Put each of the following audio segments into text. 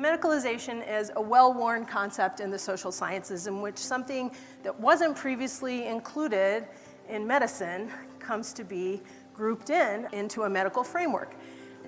medicalization is a well-worn concept in the social sciences in which something that wasn't previously included in medicine comes to be grouped into a medical framework.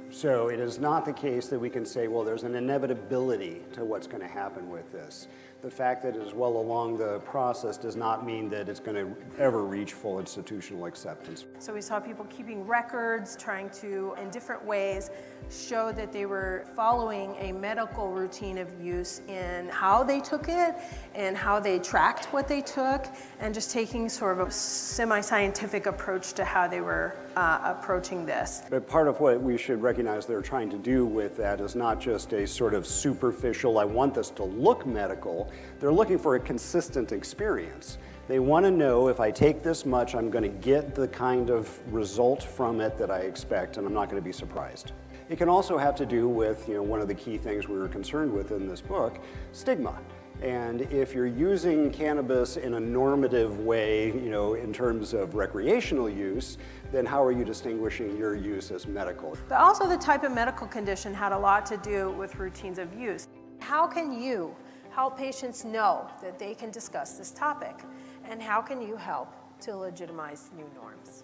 So it is not the case that we can say, well, there's an inevitability to what's going to happen with this. The fact that it is well along the process does not mean that it's going to ever reach full institutional acceptance. So we saw people keeping records, trying to, in different ways, show that they were following a medical routine of use in how they took it and how they tracked what they took, and just taking sort of a semi-scientific approach to how they were approaching this. But part of what we should recognize they're trying to do with that is not just a sort of superficial, I want this to look medical. They're looking for a consistent experience. They want to know if I take this much, I'm going to get the kind of result from it that I expect, and I'm not going to be surprised. It can also have to do with, one of the key things we were concerned with in this book, stigma. And if you're using cannabis in a normative way, in terms of recreational use, then how are you distinguishing your use as medical? But also the type of medical condition had a lot to do with routines of use. How can you help patients know that they can discuss this topic? And how can you help to legitimize new norms?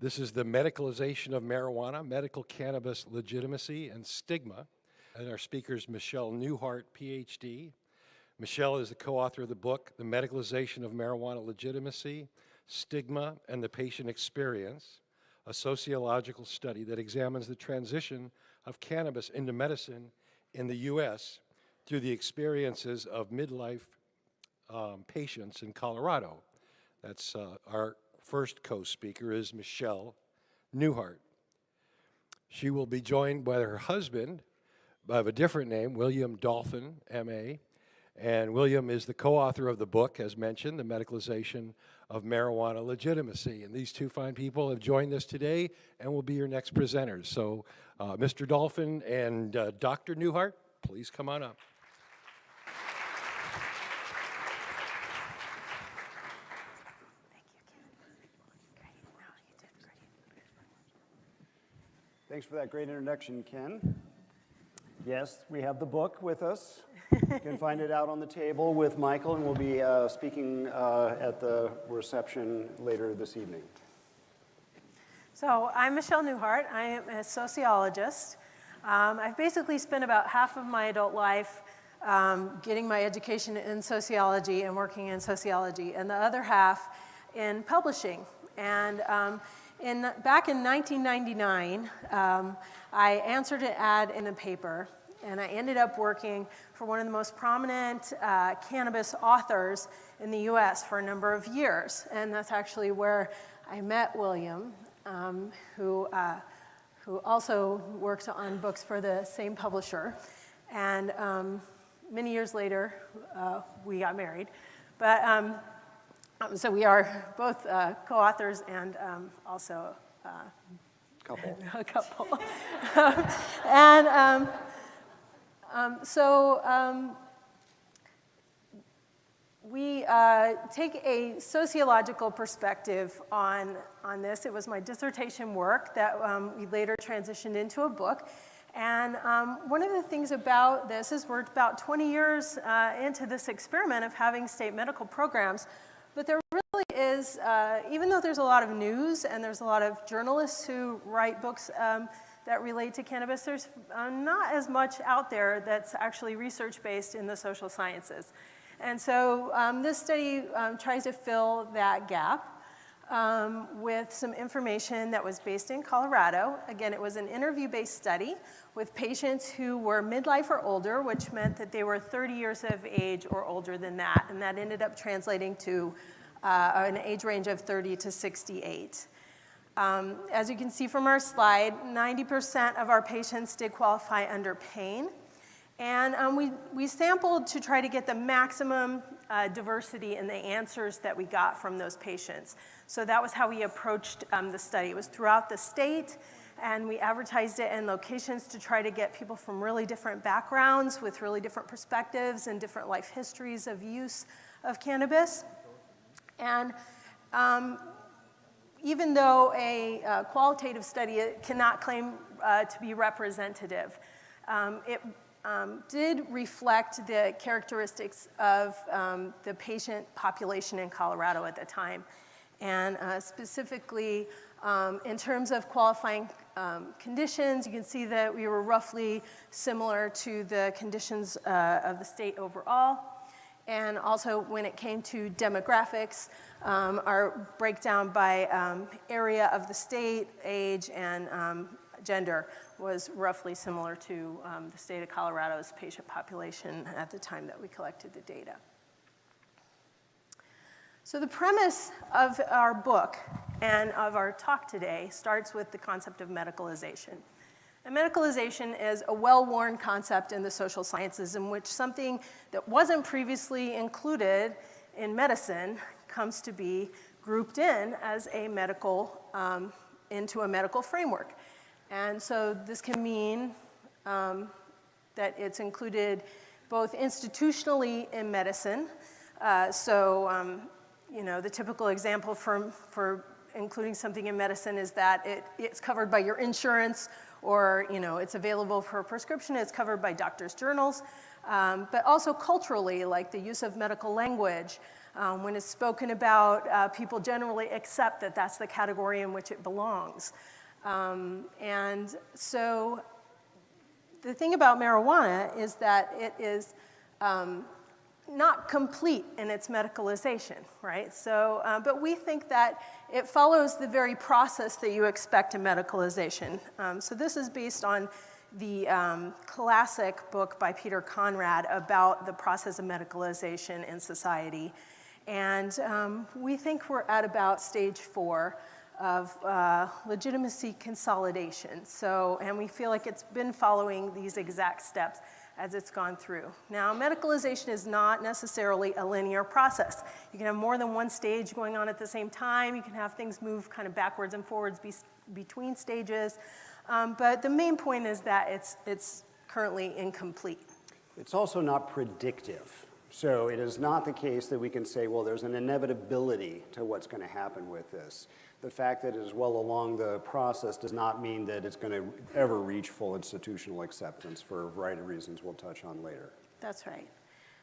This is the medicalization of marijuana, medical cannabis legitimacy and stigma. And our speaker is Michelle Newhart, PhD. Michelle is the co-author of the book, The Medicalization of Marijuana Legitimacy, Stigma, and the Patient Experience, a sociological study that examines the transition of cannabis into medicine in the U.S. through the experiences of midlife patients in Colorado. That's our first co-speaker is Michelle Newhart. She will be joined by her husband, of a different name, William Dolphin, M.A., and William is the co-author of the book, as mentioned, The Medicalization of Marijuana Legitimacy. And these two fine people have joined us today and will be your next presenters. So Mr. Dolphin and Dr. Newhart, please come on up. Thanks for that great introduction, Ken. Yes, we have the book with us. You can find it out on the table with Michael, and we'll be speaking at the reception later this evening. So I'm Michelle Newhart. I am a sociologist. I've basically spent about half of my adult life getting my education in sociology and working in sociology, and the other half in publishing. And back in 1999, I answered an ad in a paper, and I ended up working for one of the most prominent cannabis authors in the US for a number of years. And that's actually where I met William, who also worked on books for the same publisher. And many years later, we got married. But so we are both co-authors and also a couple. And we take a sociological perspective on this. It was my dissertation work that we later transitioned into a book. And one of the things about this is we're about 20 years into this experiment of having state medical programs, but there really is, even though there's a lot of news and there's a lot of journalists who write books that relate to cannabis, there's not as much out there that's actually research-based in the social sciences. And so this study tries to fill that gap with some information that was based in Colorado. Again, it was an interview-based study with patients who were midlife or older, which meant that they were 30 years of age or older than that, and that ended up translating to an age range of 30 to 68. As you can see from our slide, 90% of our patients did qualify under pain. And we sampled to try to get the maximum diversity in the answers that we got from those patients. So that was how we approached the study. It was throughout the state, and we advertised it in locations to try to get people from really different backgrounds with really different perspectives and different life histories of use of cannabis. And even though a qualitative study cannot claim to be representative, it did reflect the characteristics of the patient population in Colorado at the time. And specifically, in terms of qualifying conditions, you can see that we were roughly similar to the conditions of the state overall. And also, when it came to demographics, our breakdown by area of the state, age, and gender was roughly similar to the state of Colorado's patient population at the time that we collected the data. So the premise of our book and of our talk today starts with the concept of medicalization. And medicalization is a well-worn concept in the social sciences in which something that wasn't previously included in medicine comes to be grouped in as a medical, into a medical framework. And so this can mean that it's included both institutionally in medicine. You know, the typical example for including something in medicine is that it's covered by your insurance, or you know, it's available for a prescription, it's covered by doctors' journals, but also culturally, like the use of medical language. When it's spoken about, people generally accept that that's the category in which it belongs. And so the thing about marijuana is that it is not complete in its medicalization, right? So, but we think that it follows the very process that you expect in medicalization. So this is based on the classic book by Peter Conrad about the process of medicalization in society. And we think we're at about stage 4 of legitimacy consolidation. So, and we feel like it's been following these exact steps as it's gone through. Now, medicalization is not necessarily a linear process. You can have more than one stage going on at the same time. You can have things move kind of backwards and forwards between stages. But the main point is that it's currently incomplete. It's also not predictive. So it is not the case that we can say, well, there's an inevitability to what's going to happen with this. The fact that it is well along the process does not mean that it's going to ever reach full institutional acceptance for a variety of reasons we'll touch on later. That's right.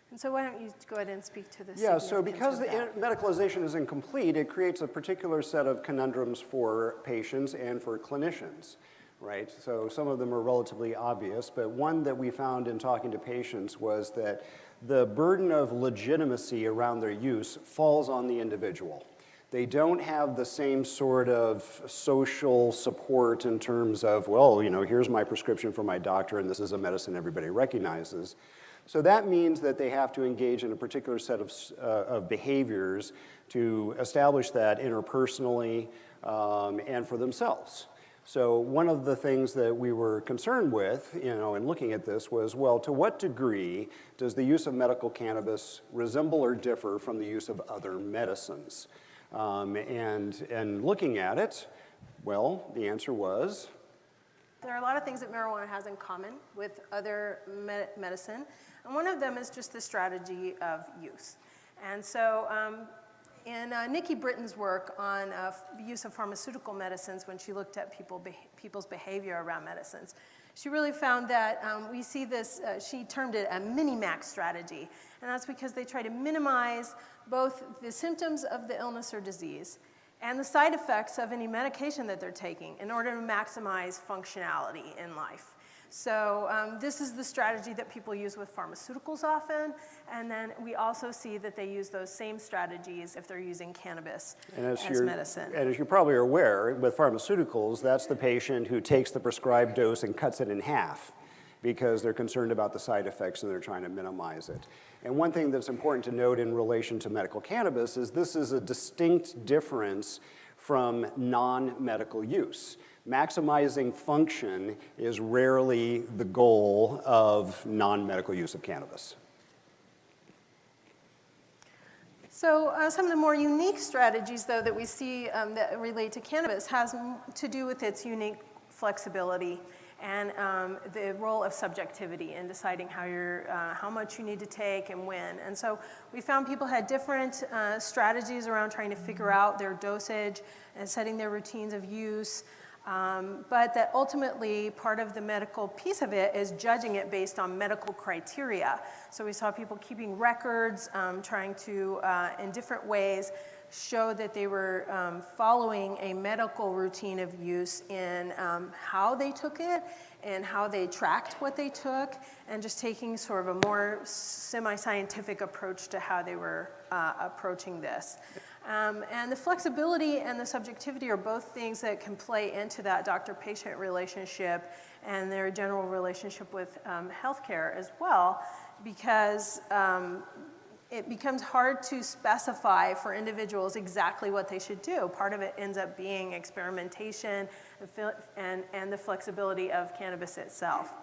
And so why don't you go ahead and speak to this? Yeah, so because the medicalization is incomplete, it creates a particular set of conundrums for patients and for clinicians, right? So some of them are relatively obvious, but one that we found in talking to patients was that the burden of legitimacy around their use falls on the individual. They don't have the same sort of social support in terms of, well, you know, here's my prescription from my doctor and this is a medicine everybody recognizes. So that means that they have to engage in a particular set of behaviors to establish that interpersonally and for themselves. So one of the things that we were concerned with, you know, in looking at this was, well, to what degree does the use of medical cannabis resemble or differ from the use of other medicines? And looking at it, well, the answer was? There are a lot of things that marijuana has in common with other medicine, and one of them is just the strategy of use. And so in Nikki Britton's work on the use of pharmaceutical medicines, when she looked at people's behavior around medicines, she really found that we see this, she termed it a mini-max strategy, and that's because they try to minimize both the symptoms of the illness or disease and the side effects of any medication that they're taking in order to maximize functionality in life. So this is the strategy that people use with pharmaceuticals often, and then we also see that they use those same strategies if they're using cannabis as medicine. And as you probably are aware, with pharmaceuticals, that's the patient who takes the prescribed dose and cuts it in half because they're concerned about the side effects and they're trying to minimize it. And one thing that's important to note in relation to medical cannabis is this is a distinct difference from non-medical use. Maximizing function is rarely the goal of non-medical use of cannabis. So some of the more unique strategies, though, that we see that relate to cannabis has to do with its unique flexibility and the role of subjectivity in deciding how much you need to take and when. And so we found people had different strategies around trying to figure out their dosage and setting their routines of use. But that ultimately part of the medical piece of it is judging it based on medical criteria. So we saw people keeping records, trying to, in different ways, show that they were following a medical routine of use in how they took it and how they tracked what they took, and just taking sort of a more semi-scientific approach to how they were approaching this. And the flexibility and the subjectivity are both things that can play into that doctor-patient relationship and their general relationship with healthcare as well, because it becomes hard to specify for individuals exactly what they should do. Part of it ends up being experimentation and the flexibility of cannabis itself.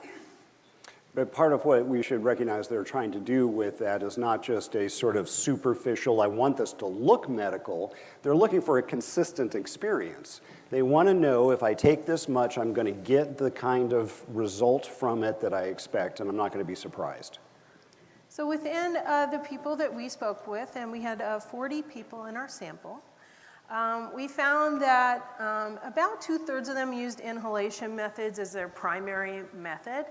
But part of what we should recognize they're trying to do with that is not just a sort of superficial, I want this to look medical. They're looking for a consistent experience. They want to know if I take this much, I'm going to get the kind of result from it that I expect, and I'm not going to be surprised. So within the people that we spoke with, and we had 40 people in our sample, we found that about 2/3 of them used inhalation methods as their primary method.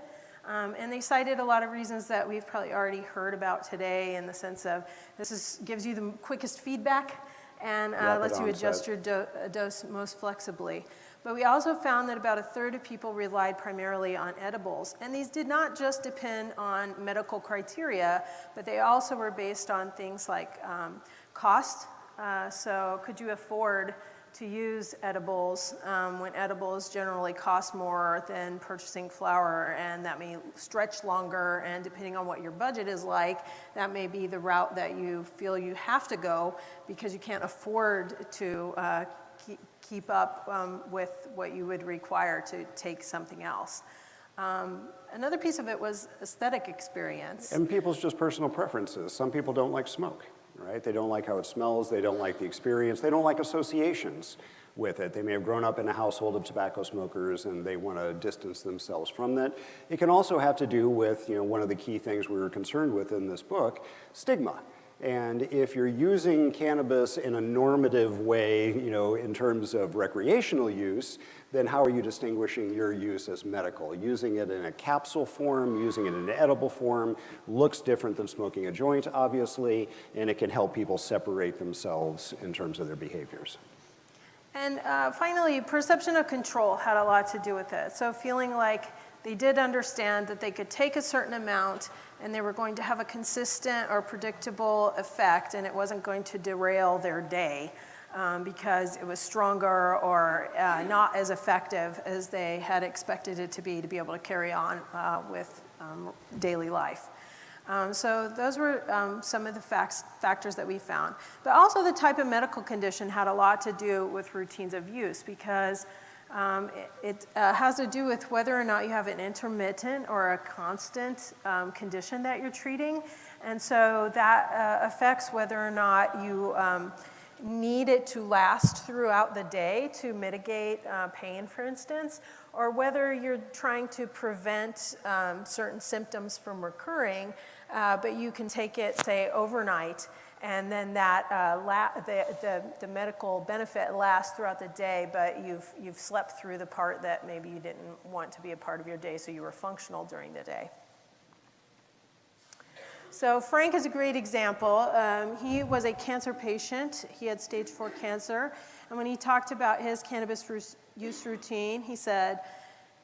And they cited a lot of reasons that we've probably already heard about today, in the sense of gives you the quickest feedback and lets you adjust your dose most flexibly. But we also found that about 1/3 of people relied primarily on edibles. And these did not just depend on medical criteria, but they also were based on things like cost. So could you afford to use edibles when edibles generally cost more than purchasing flower, and that may stretch longer, and depending on what your budget is like, that may be the route that you feel you have to go because you can't afford to keep up with what you would require to take something else. Another piece of it was aesthetic experience. And people's just personal preferences. Some people don't like smoke, right? They don't like how it smells, they don't like the experience, they don't like associations with it. They may have grown up in a household of tobacco smokers and they want to distance themselves from that. It can also have to do with, one of the key things we were concerned with in this book, stigma. And if you're using cannabis in a normative way, in terms of recreational use, then how are you distinguishing your use as medical? Using it in a capsule form, using it in an edible form, looks different than smoking a joint, obviously, and it can help people separate themselves in terms of their behaviors. And finally, perception of control had a lot to do with it. So feeling like they did understand that they could take a certain amount and they were going to have a consistent or predictable effect, and it wasn't going to derail their day because it was stronger or not as effective as they had expected it to be able to carry on with daily life. So those were some of the factors that we found. But also the type of medical condition had a lot to do with routines of use, because it has to do with whether or not you have an intermittent or a constant condition that you're treating. And so that affects whether or not you need it to last throughout the day to mitigate pain, for instance, or whether you're trying to prevent certain symptoms from recurring, but you can take it, say, overnight, and then that the medical benefit lasts throughout the day, but you've slept through the part that maybe you didn't want to be a part of your day, so you were functional during the day. So Frank is a great example. He was a cancer patient. He had stage 4 cancer, and when he talked about his cannabis use routine, he said,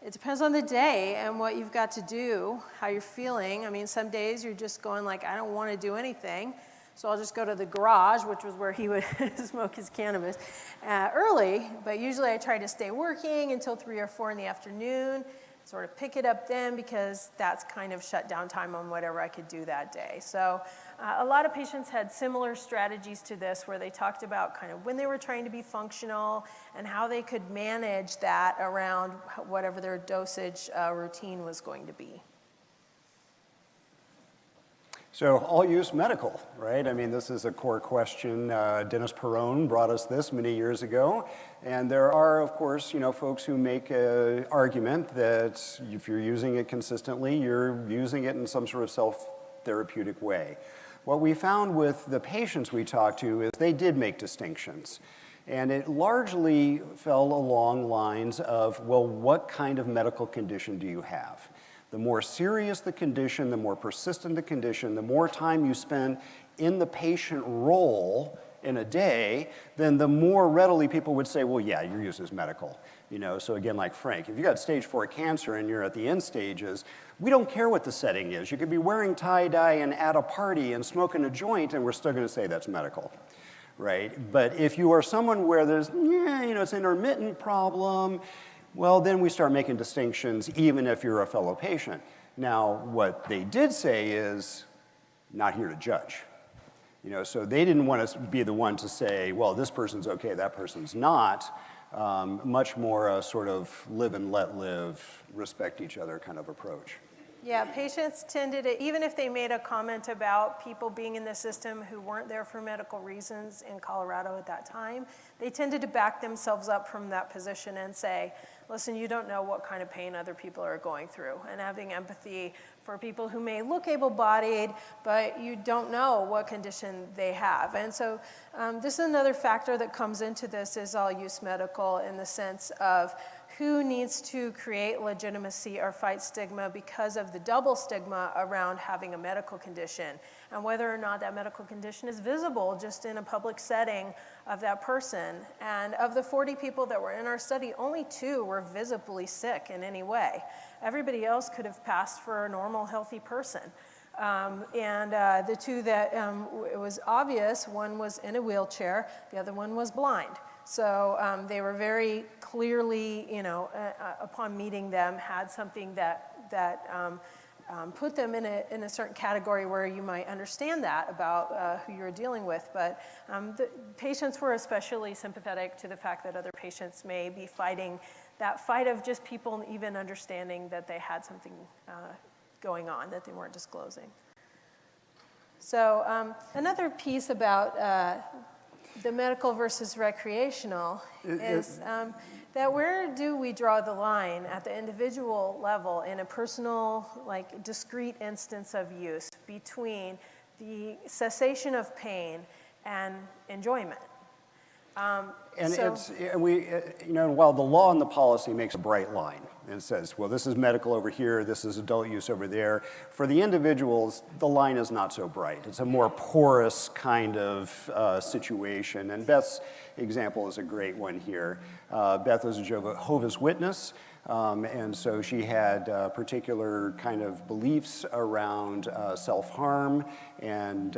it depends on the day and what you've got to do, how you're feeling. I mean, some days you're just going like, I don't want to do anything, so I'll just go to the garage, which was where he would smoke his cannabis early, but usually I try to stay working until 3 or 4 in the afternoon, sort of pick it up then, because that's kind of shut down time on whatever I could do that day. So a lot of patients had similar strategies to this, where they talked about kind of when they were trying to be functional and how they could manage that around whatever their dosage routine was going to be. So all-use medical, right? I mean, this is a core question. Dennis Perrone brought us this many years ago. And there are, of course, folks who make an argument that if you're using it consistently, you're using it in some sort of self-therapeutic way. What we found with the patients we talked to is they did make distinctions. And it largely fell along lines of, well, what kind of medical condition do you have? The more serious the condition, the more persistent the condition, the more time you spend in the patient role in a day, then the more readily people would say, well, yeah, your use is medical. So again, like Frank, if you got stage 4 cancer and you're at the end stages, we don't care what the setting is. You could be wearing tie-dye and at a party and smoking a joint, and we're still going to say that's medical. Right? But if you are someone where there's, it's an intermittent problem, well, then we start making distinctions even if you're a fellow patient. Now, what they did say is, not here to judge. So they didn't want to be the one to say, well, this person's okay, that person's not. Much more a sort of live and let live, respect each other kind of approach. Yeah, patients tended to, even if they made a comment about people being in the system who weren't there for medical reasons in Colorado at that time, they tended to back themselves up from that position and say, listen, you don't know what kind of pain other people are going through, and having empathy for people who may look able-bodied, but you don't know what condition they have. And so this is another factor that comes into this is all-use medical in the sense of who needs to create legitimacy or fight stigma because of the double stigma around having a medical condition, and whether or not that medical condition is visible just in a public setting of that person. And of the 40 people that were in our study, only 2 were visibly sick in any way. Everybody else could have passed for a normal, healthy person. The 2 that it was obvious, one was in a wheelchair, the other one was blind. So they were very clearly, upon meeting them, had something that put them in a certain category where you might understand that about who you're dealing with. But the patients were especially sympathetic to the fact that other patients may be fighting that fight of just people even understanding that they had something going on that they weren't disclosing. So another piece about the medical versus recreational is that where do we draw the line at the individual level in a personal, discrete instance of use between the cessation of pain and enjoyment? While the law and the policy makes a bright line and says, well, this is medical over here, this is adult use over there, for the individuals, the line is not so bright. It's a more porous kind of situation. And Beth's example is a great one here. Beth was a Jehovah's Witness. And so she had particular kind of beliefs around self-harm and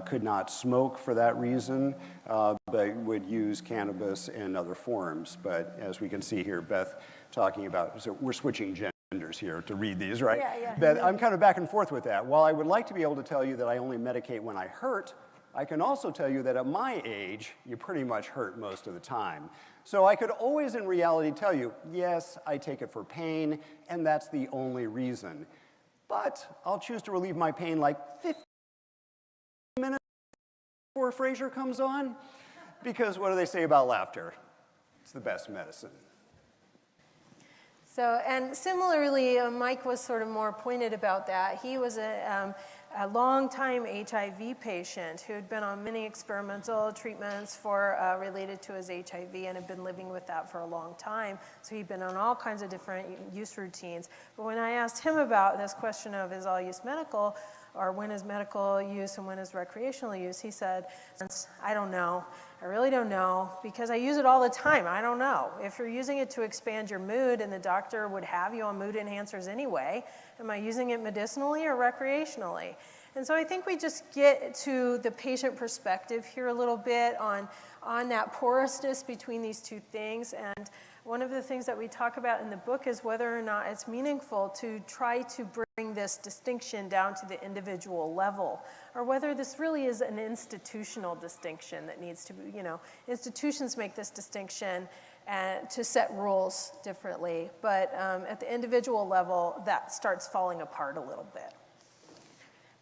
could not smoke for that reason, but would use cannabis in other forms. But as we can see here, Beth talking about, so we're switching genders here to read these, right? Yeah. Beth, I'm kind of back and forth with that. While I would like to be able to tell you that I only medicate when I hurt, I can also tell you that at my age, you pretty much hurt most of the time. So I could always in reality tell you, yes, I take it for pain, and that's the only reason. But I'll choose to relieve my pain like 15 minutes before Frasier comes on, because what do they say about laughter? It's the best medicine. So, and similarly, Mike was sort of more pointed about that. He was a long-time HIV patient who had been on many experimental treatments related to his HIV and had been living with that for a long time. So he'd been on all kinds of different use routines. But when I asked him about this question of is all use medical, or when is medical use and when is recreational use, he said, I don't know. I really don't know, because I use it all the time. I don't know. If you're using it to expand your mood and the doctor would have you on mood enhancers anyway, am I using it medicinally or recreationally? And so I think we just get to the patient perspective here a little bit on that porousness between these two things. And one of the things that we talk about in the book is whether or not it's meaningful to try to bring this distinction down to the individual level, or whether this really is an institutional distinction that needs to be, institutions make this distinction to set rules differently, but at the individual level, that starts falling apart a little bit.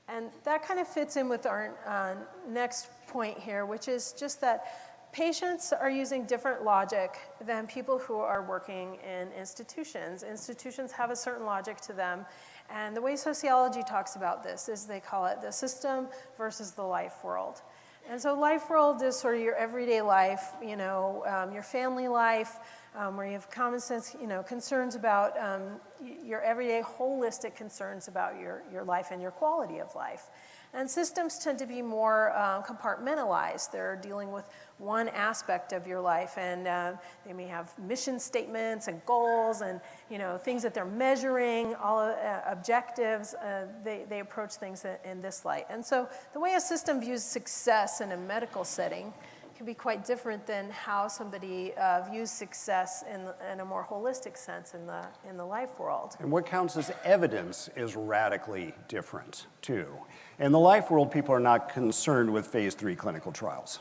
And that kind of fits in with our next point here, which is just that patients are using different logic than people who are working in institutions. Institutions have a certain logic to them, and the way sociology talks about this is they call it the system versus the life world. And so life world is sort of your everyday life, your family life, where you have common sense, concerns about your everyday holistic concerns about your life and your quality of life. And systems tend to be more compartmentalized. They're dealing with one aspect of your life, and they may have mission statements and goals and things that they're measuring, all objectives. They approach things in this light. And so the way a system views success in a medical setting can be quite different than how somebody views success in a more holistic sense in the life world. And what counts as evidence is radically different, too. In the life world, people are not concerned with phase 3 clinical trials,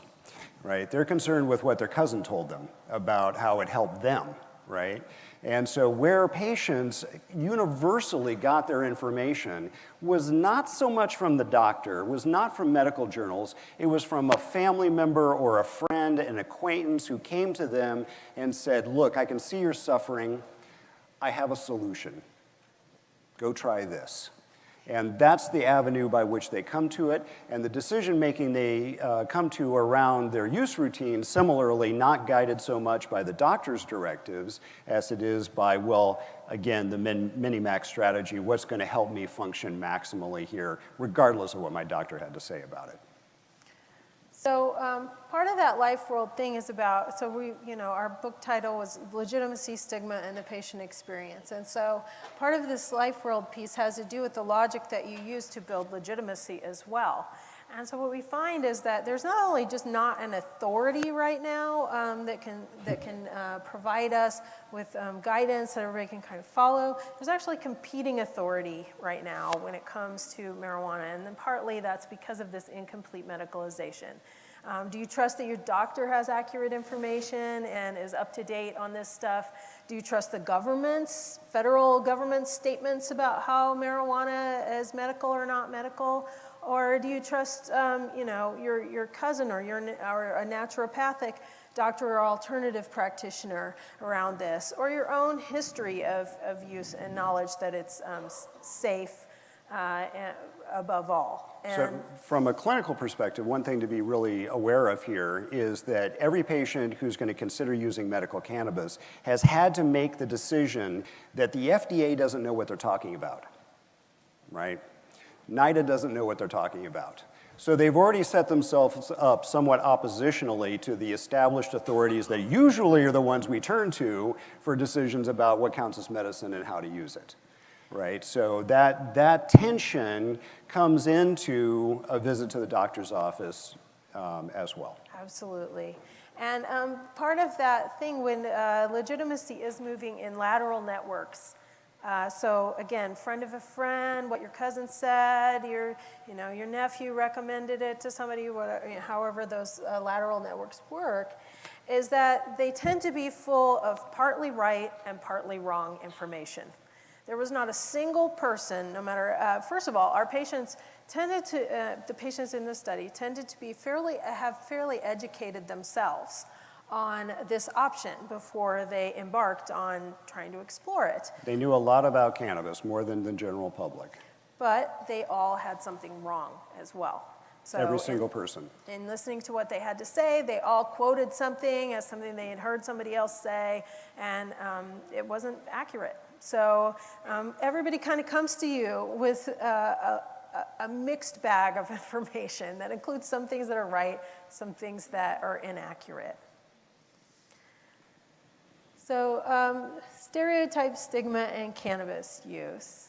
right? They're concerned with what their cousin told them about how it helped them, right? And so where patients universally got their information was not so much from the doctor, was not from medical journals, it was from a family member or a friend, an acquaintance who came to them and said, look, I can see you're suffering, I have a solution. Go try this. And that's the avenue by which they come to it. And the decision-making they come to around their use routine, similarly, not guided so much by the doctor's directives as it is by, well, again, the mini-max strategy, what's going to help me function maximally here, regardless of what my doctor had to say about it. So part of that life world thing is about, our book title was Legitimacy, Stigma, and the Patient Experience. And so part of this life world piece has to do with the logic that you use to build legitimacy as well. And so what we find is that there's not only just not an authority right now that can provide us with guidance that everybody can kind of follow. There's actually competing authority right now when it comes to marijuana, and then partly that's because of this incomplete medicalization. Do you trust that your doctor has accurate information and is up to date on this stuff? Do you trust the government's, federal government statements about how marijuana is medical or not medical? Or do you trust, your cousin or a naturopathic doctor or alternative practitioner around this, or your own history of use and knowledge that it's safe above all? So from a clinical perspective, one thing to be really aware of here is that every patient who's going to consider using medical cannabis has had to make the decision that the FDA doesn't know what they're talking about, right? NIDA doesn't know what they're talking about. So they've already set themselves up somewhat oppositionally to the established authorities that usually are the ones we turn to for decisions about what counts as medicine and how to use it, right? So that tension comes into a visit to the doctor's office as well. Absolutely. And part of that thing when legitimacy is moving in lateral networks. So again, friend of a friend, what your cousin said, your nephew recommended it to somebody, however those lateral networks work, is that they tend to be full of partly right and partly wrong information. There was not a single person, no matter, first of all, our patients the patients in this study tended to be have fairly educated themselves on this option before they embarked on trying to explore it. They knew a lot about cannabis, more than the general public. But they all had something wrong as well. So every single person. In listening to what they had to say, they all quoted something as something they had heard somebody else say, and it wasn't accurate. So everybody kind of comes to you with a mixed bag of information that includes some things that are right, some things that are inaccurate. So stereotype, stigma, and cannabis use.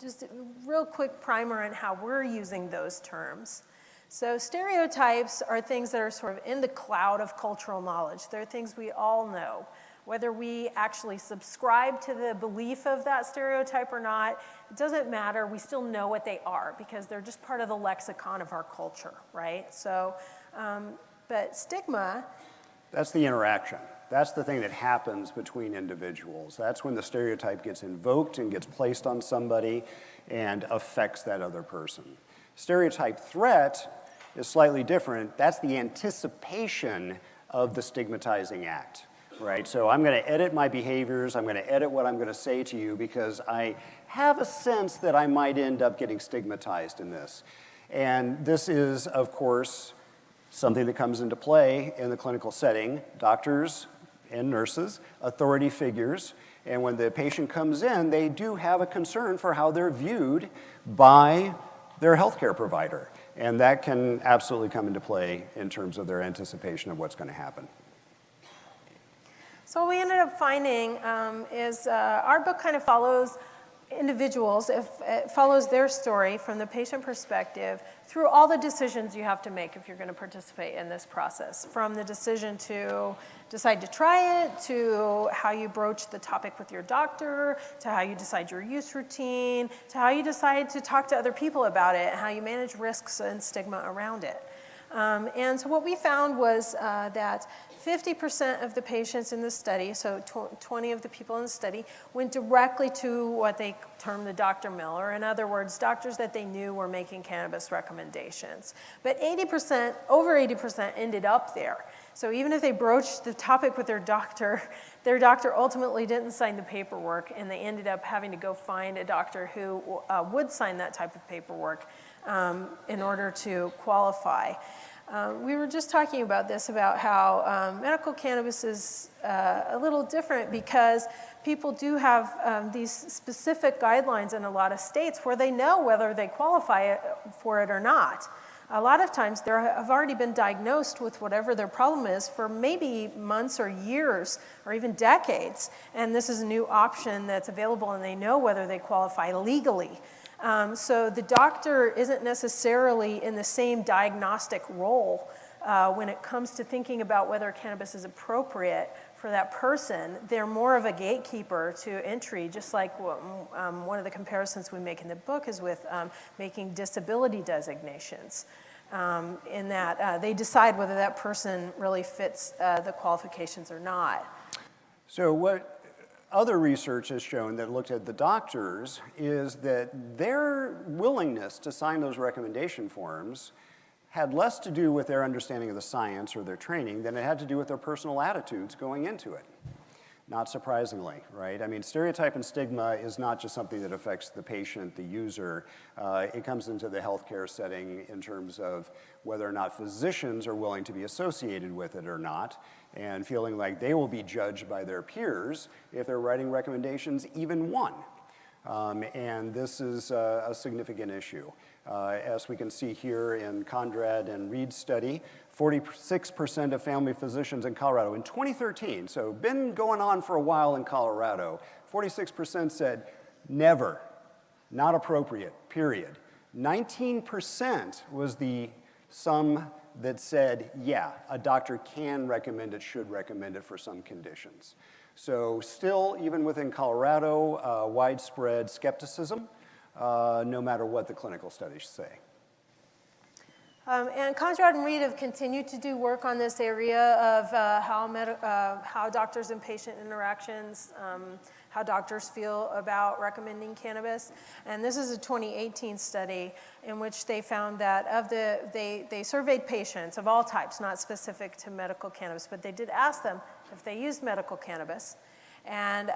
Just a real quick primer on how we're using those terms. So stereotypes are things that are sort of in the cloud of cultural knowledge. They're things we all know. Whether we actually subscribe to the belief of that stereotype or not, it doesn't matter. We still know what they are because they're just part of the lexicon of our culture, right? So, but stigma. That's the interaction. That's the thing that happens between individuals. That's when the stereotype gets invoked and gets placed on somebody and affects that other person. Stereotype threat is slightly different. That's the anticipation of the stigmatizing act, right? So I'm going to edit my behaviors. I'm going to edit what I'm going to say to you because I have a sense that I might end up getting stigmatized in this. And this is, of course, something that comes into play in the clinical setting. Doctors and nurses, authority figures, and when the patient comes in, they do have a concern for how they're viewed by their healthcare provider. And that can absolutely come into play in terms of their anticipation of what's going to happen. So what we ended up finding is our book kind of follows individuals, it follows their story from the patient perspective through all the decisions you have to make if you're going to participate in this process, from the decision to decide to try it, to how you broach the topic with your doctor, to how you decide your use routine, to how you decide to talk to other people about it, and how you manage risks and stigma around it. And so what we found was that 50% of the patients in the study, so 20 of the people in the study, went directly to what they termed the Dr. Mill, or in other words, doctors that they knew were making cannabis recommendations. But 80%, over 80% ended up there. So even if they broached the topic with their doctor ultimately didn't sign the paperwork, and they ended up having to go find a doctor who would sign that type of paperwork in order to qualify. We were just talking about this, about how medical cannabis is a little different because people do have these specific guidelines in a lot of states where they know whether they qualify for it or not. A lot of times they have already been diagnosed with whatever their problem is for maybe months or years or even decades, and this is a new option that's available and they know whether they qualify legally. So the doctor isn't necessarily in the same diagnostic role when it comes to thinking about whether cannabis is appropriate for that person. They're more of a gatekeeper to entry, just like one of the comparisons we make in the book is with making disability designations, in that they decide whether that person really fits the qualifications or not. So what other research has shown that looked at the doctors is that their willingness to sign those recommendation forms had less to do with their understanding of the science or their training than it had to do with their personal attitudes going into it. Not surprisingly, right? I mean, stereotype and stigma is not just something that affects the patient, the user. It comes into the healthcare setting in terms of whether or not physicians are willing to be associated with it or not, and feeling like they will be judged by their peers if they're writing recommendations, even one. And this is a significant issue. As we can see here in Conrad and Reed's study, 46% of family physicians in Colorado in 2013, so been going on for a while in Colorado, 46% said never, not appropriate, period. 19% was the sum that said, yeah, a doctor can recommend it, should recommend it for some conditions. So still, even within Colorado, widespread skepticism, no matter what the clinical studies say. And Conrad and Reed have continued to do work on this area of how doctors and patient interactions, how doctors feel about recommending cannabis. And this is a 2018 study in which they found that they surveyed patients of all types, not specific to medical cannabis, but they did ask them if they used medical cannabis. And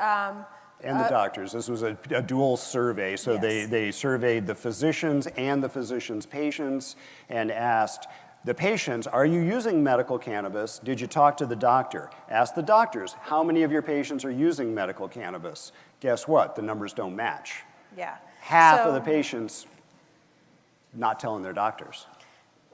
the doctors. This was a dual survey, so yes. they surveyed the physicians and the physicians' patients and asked the patients, are you using medical cannabis? Did you talk to the doctor? Ask the doctors, how many of your patients are using medical cannabis? Guess what? The numbers don't match. Yeah. Half of the patients not telling their doctors.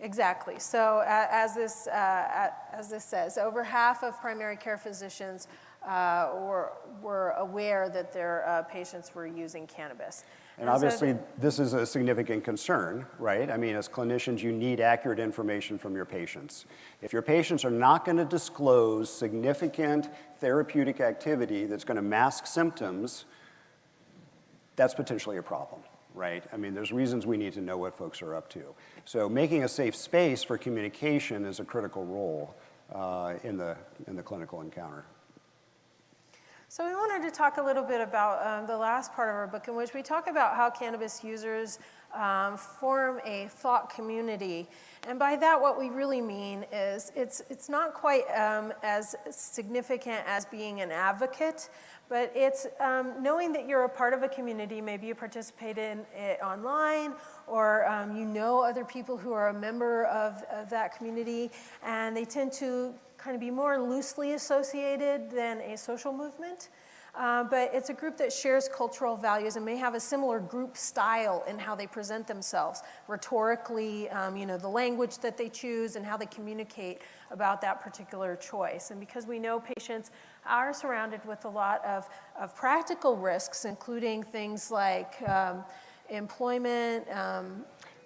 Exactly. So as this says, over half of primary care physicians were aware that their patients were using cannabis. And obviously, this is a significant concern, right? I mean, as clinicians, you need accurate information from your patients. If your patients are not going to disclose significant therapeutic activity that's going to mask symptoms, that's potentially a problem, right? I mean, there's reasons we need to know what folks are up to. So making a safe space for communication is a critical role in the clinical encounter. So we wanted to talk a little bit about the last part of our book, in which we talk about how cannabis users form a thought community. And by that, what we really mean is it's not quite as significant as being an advocate, but it's knowing that you're a part of a community. Maybe you participate in it online, or you know other people who are a member of that community, and they tend to kind of be more loosely associated than a social movement. But it's a group that shares cultural values and may have a similar group style in how they present themselves, rhetorically, the language that they choose and how they communicate about that particular choice. And because we know patients are surrounded with a lot of practical risks, including things like employment,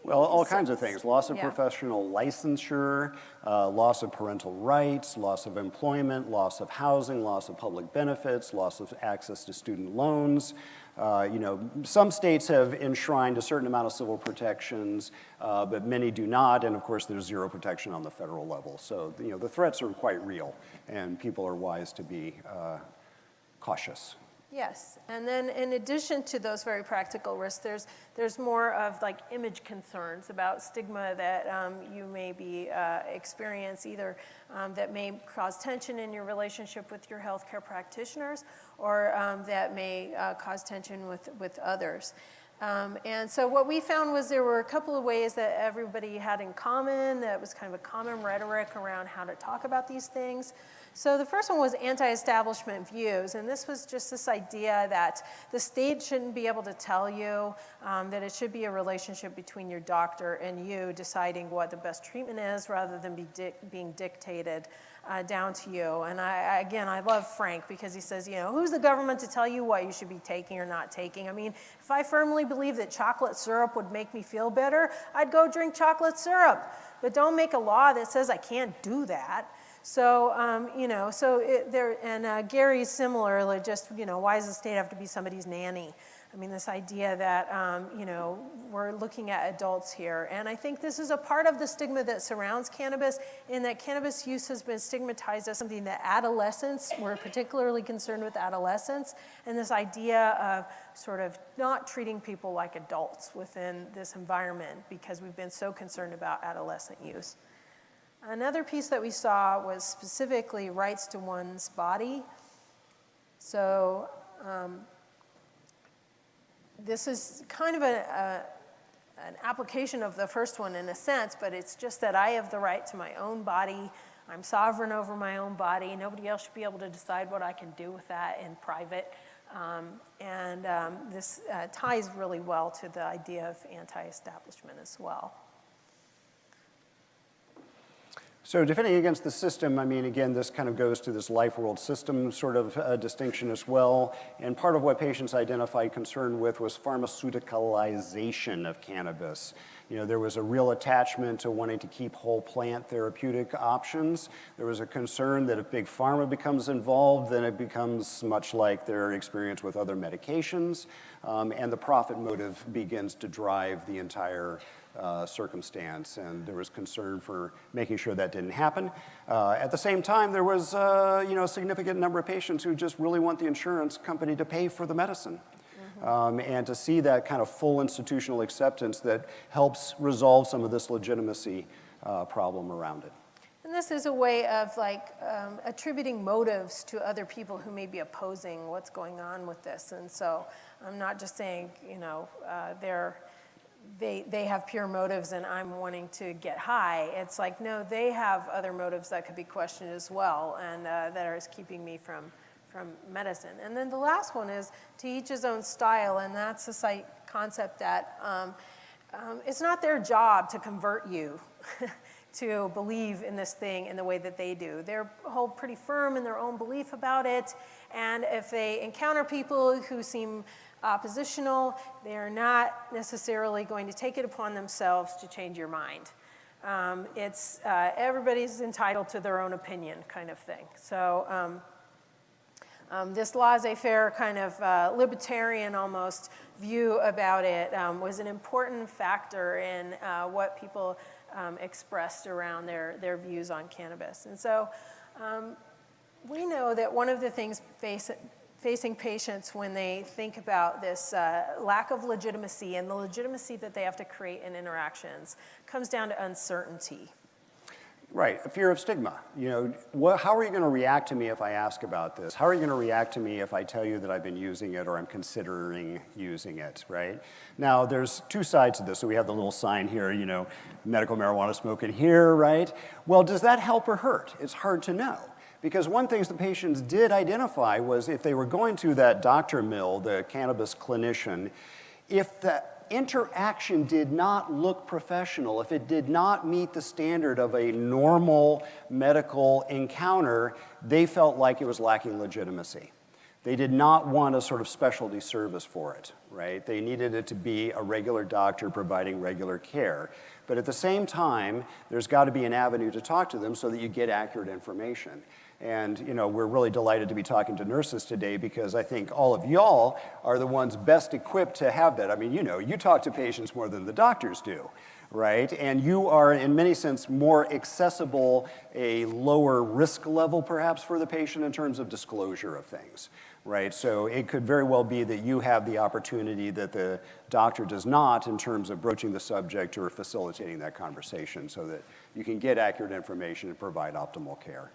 well, all kinds of things. Loss of Yeah. professional licensure, loss of parental rights, loss of employment, loss of housing, loss of public benefits, loss of access to student loans. Some states have enshrined a certain amount of civil protections, but many do not, and of course there's zero protection on the federal level. So, the threats are quite real, and people are wise to be cautious. Yes, and then in addition to those very practical risks, there's more of like image concerns about stigma that you may be experience, either that may cause tension in your relationship with your healthcare practitioners, or that may cause tension with others. And so what we found was there were a couple of ways that everybody had in common, that was kind of a common rhetoric around how to talk about these things. So the first one was anti-establishment views, and this was just this idea that the state shouldn't be able to tell you, that it should be a relationship between your doctor and you deciding what the best treatment is, rather than being dictated down to you. And I love Frank, because he says, who's the government to tell you what you should be taking or not taking? I mean, if I firmly believe that chocolate syrup would make me feel better, I'd go drink chocolate syrup. But don't make a law that says I can't do that. So, Gary's similarly, just, why does the state have to be somebody's nanny? I mean, this idea that, we're looking at adults here. And I think this is a part of the stigma that surrounds cannabis, in that cannabis use has been stigmatized as something that adolescents, we're particularly concerned with adolescents, and this idea of sort of not treating people like adults within this environment, because we've been so concerned about adolescent use. Another piece that we saw was specifically rights to one's body. So this is kind of an application of the first one in a sense, but it's just that I have the right to my own body. I'm sovereign over my own body. Nobody else should be able to decide what I can do with that in private. This ties really well to the idea of anti-establishment as well. So defending against the system, I mean, again, this kind of goes to this life-world system sort of distinction as well. And part of what patients identified concern with was pharmaceuticalization of cannabis. There was a real attachment to wanting to keep whole plant therapeutic options. There was a concern that if Big Pharma becomes involved, then it becomes much like their experience with other medications, and the profit motive begins to drive the entire circumstance, and there was concern for making sure that didn't happen. At the same time, there was a significant number of patients who just really want the insurance company to pay for the medicine. And to see that kind of full institutional acceptance that helps resolve some of this legitimacy problem around it. And this is a way of attributing motives to other people who may be opposing what's going on with this. And so I'm not just saying, they have pure motives and I'm wanting to get high. It's like, no, they have other motives that could be questioned as well, and that are keeping me from medicine. And then the last one is to each his own style, and that's the concept that it's not their job to convert you to believe in this thing in the way that they do. They hold pretty firm in their own belief about it, and if they encounter people who seem oppositional, they are not necessarily going to take it upon themselves to change your mind. Everybody's entitled to their own opinion kind of thing. So this laissez-faire kind of libertarian almost view about it was an important factor in what people expressed around their views on cannabis. And so we know that one of the things facing patients when they think about this lack of legitimacy and the legitimacy that they have to create in interactions comes down to uncertainty. Right, a fear of stigma. You know, how are you going to react to me if I ask about this? How are you going to react to me if I tell you that I've been using it or I'm considering using it, right? Now, there's two sides to this. So we have the little sign here, you know, medical marijuana smoking here, right? Well, does that help or hurt? It's hard to know. Because one thing the patients did identify was if they were going to that Dr. Mill, the cannabis clinician, if the interaction did not look professional, if it did not meet the standard of a normal medical encounter, they felt like it was lacking legitimacy. They did not want a sort of specialty service for it, right? They needed it to be a regular doctor providing regular care. But at the same time, there's got to be an avenue to talk to them so that you get accurate information. And you know, we're really delighted to be talking to nurses today because I think all of y'all are the ones best equipped to have that. I mean, you know, you talk to patients more than the doctors do, right? And you are, in many sense, more accessible, a lower risk level perhaps for the patient in terms of disclosure of things, right? So it could very well be that you have the opportunity that the doctor does not in terms of broaching the subject or facilitating that conversation so that you can get accurate information and provide optimal care.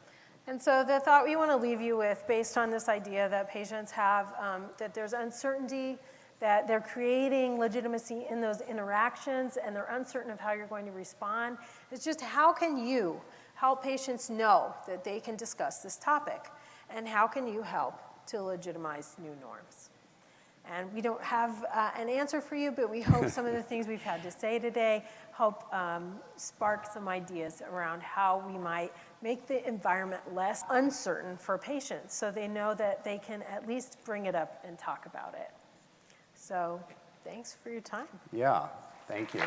And so the thought we want to leave you with, based on this idea that patients have, that there's uncertainty, that they're creating legitimacy in those interactions, and they're uncertain of how you're going to respond, is just how can you help patients know that they can discuss this topic? And how can you help to legitimize new norms? And we don't have an answer for you, but we hope some of the things we've had to say today help spark some ideas around how we might make the environment less uncertain for patients so they know that they can at least bring it up and talk about it. So thanks for your time. Yeah, thank you.